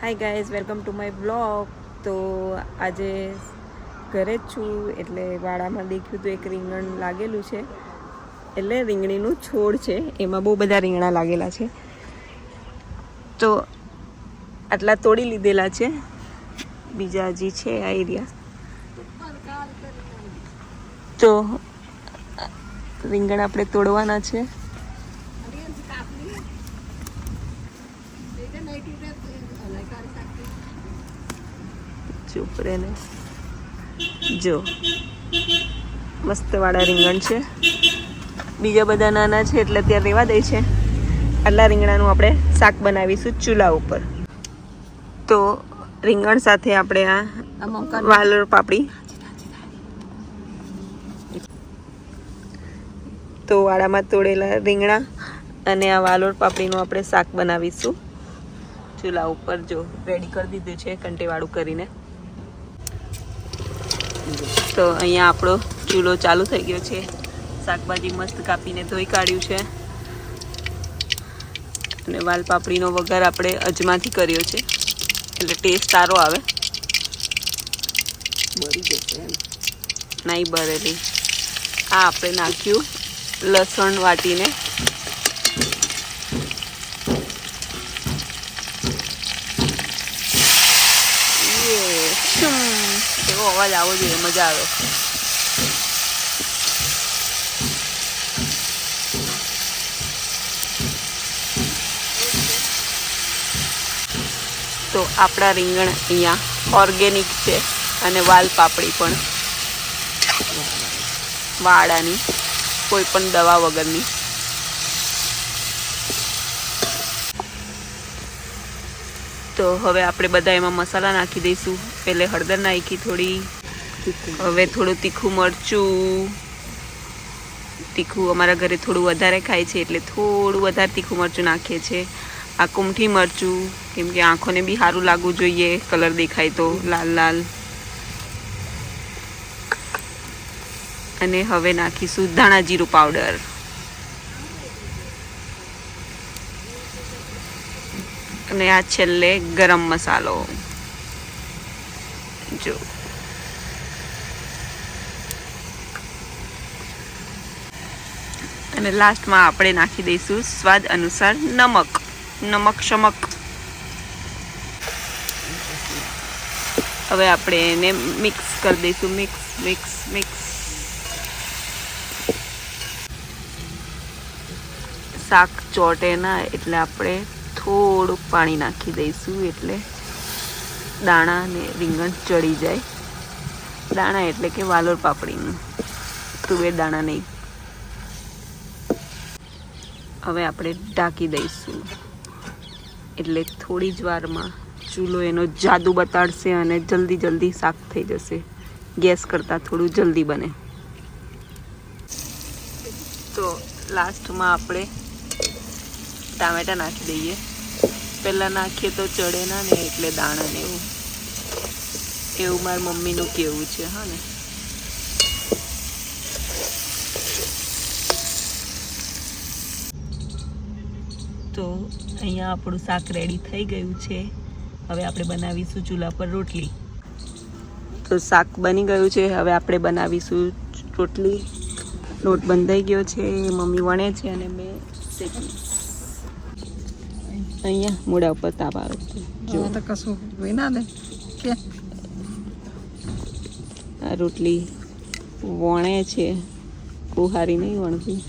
Hi guys, welcome to my blog. તો આજે ઘરે જ છું, એટલે વાડામાં દેખ્યું તો એક રીંગણ લાગેલું છે, એટલે રીંગણીનું છોડ છે, એમાં બહુ બધા રીંગણા લાગેલા છે. તો આટલા તોડી લીધેલા છે, બીજા હજી છે આ એરિયા. તો રીંગણ આપણે તોડવાના છે. ઉપરે ને જો મસ્ત વાળા રીંગણ છે, બીજા બધા નાના છે એટલે અત્યારે રહેવા દે છે. આટલા રીંગણાનું આપણે શાક બનાવીશું ચૂલા ઉપર. તો રીંગણ સાથે આપણે આ વાલોર પાપડી, તો વાડામાં તોડેલા રીંગણા અને આ વાલોર પાપડીનું આપણે શાક બનાવીશું ચૂલા ઉપર. જો રેડી કરી દીધું છે કંટેવાળું કરીને. તો અહીંયા આપણો ચૂલો ચાલુ થઈ ગયો છે. શાકભાજી મસ્ત કાપીને ધોઈ કાઢ્યું છે, અને વાલ પાપડીનો વઘાર આપણે અજમાથી કર્યો છે, એટલે ટેસ્ટ સારો આવે. બળી જશે એમ નહીં બરેલી. આ આપણે નાખ્યું લસણ વાટીને, એવો અવાજ આવવો જોઈએ, મજા આવે. તો આપણા રીંગણ અહીંયા ઓર્ગેનિક છે, અને વાલ પાપડી પણ વાડાની, કોઈ પણ દવા વગરની. તો હવે આપણે બધા એમાં મસાલા નાખી દઈશું. પહેલે હળદર નાખી થોડી, હવે થોડું તીખું મરચું. તીખું અમારા ઘરે થોડું વધારે ખાય છે, એટલે થોડું વધારે તીખું મરચું નાખીએ છીએ. આ કુમઠી મરચું, કેમ કે આંખોને બી સારું લાગવું જોઈએ, કલર દેખાય તો લાલ લાલ. અને હવે નાખીશું ધાણા જીરું પાવડર. અને આ છેલ્લે ગરમ મસાલો. જો અને લાસ્ટમાં આપણે નાખી દઈશું સ્વાદ અનુસાર નમક. નમક શમક. હવે આપણે એને મિક્સ કરી દઈશું. Mix mix mix. શાક ચોટે ના એટલે આપણે થોડુંક પાણી નાખી દઈશું, એટલે દાણા ને રીંગણ ચડી જાય. દાણા એટલે કે વાલોર પાપડીનું, તુવેર દાણા નહીં. હવે આપણે ઢાંકી દઈશું, એટલે થોડી જ વારમાં ચૂલો એનો જાદુ બતાડશે અને જલ્દી જલ્દી શાક થઈ જશે. ગેસ કરતાં થોડું જલ્દી બને. તો લાસ્ટમાં આપણે ટામેટાં નાખી દઈએ. પહેલાં નાખીએ તો ચડે ના ને, એટલે દાણા ને એવું મારી મમ્મીનું કહેવું છે. હા ને. તો અહીંયા આપણું શાક રેડી થઈ ગયું છે. હવે આપણે બનાવીશું ચૂલા પર રોટલી. તો શાક બની ગયું છે, હવે આપણે બનાવીશું રોટલી. લોટ બંધાઈ ગયો છે, મમ્મી વણે છે અને મેં શેકી. અહીંયા મોઢા ઉપર તાપ આવે છે. જો તો કશું વિના ને કે આ રોટલી વણે છે, કુહારી નહીં વણતી.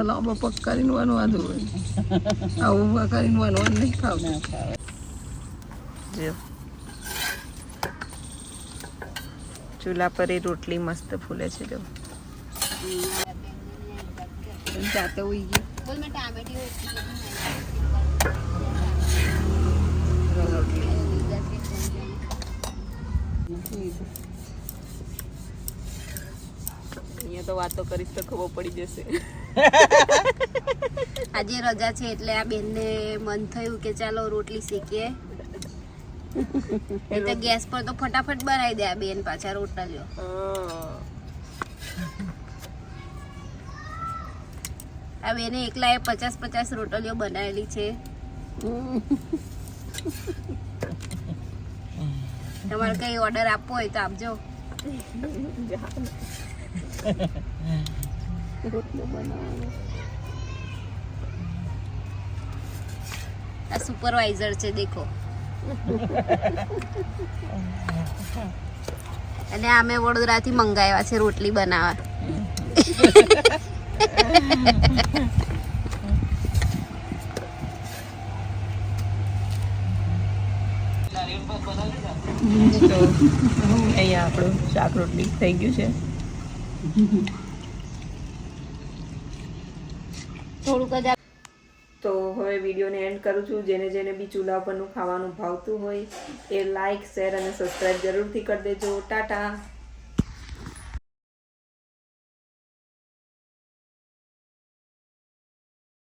લાંબો પગ કરીને વનવાનું હોય, આવું કરીને વનવાનું નહીં ખાવું. જો ચૂલા પર એ રોટલી મસ્ત ફૂલે છે. જો જાતે ઉઈ ગઈ. અહીંયા તો વાતો કરીશ તો ખબર પડી જશે. આજે રજા છે એટલે આ બેનને મન થયું કે ચાલો રોટલી શેકીએ. એટલે ગેસ પર તો ફટાફટ બનાવી દે આ બેન પાછા રોટલીઓ. આ આ બેને એકલાએ 50 રોટલીઓ બનાવેલી છે. તમારે કઈ ઓર્ડર આપવો હોય તો આપજો. આ સુપરવાઇઝર છે દેખો. અને અમે વડોદરાથી મંગાવ્યા છે રોટલી બનાવવા. તો અહીંયા આપણું શાક રોટલી થઈ ગયું છે. થોડુંક જ તો હવે વિડીયોને એન્ડ કરું છું. જેને જેને બી ચૂલા પરનું ખાવાનું ભાવતું હોય એ લાઈક શેર અને સબસ્ક્રાઈબ જરૂરથી કરી દેજો. ટાટા.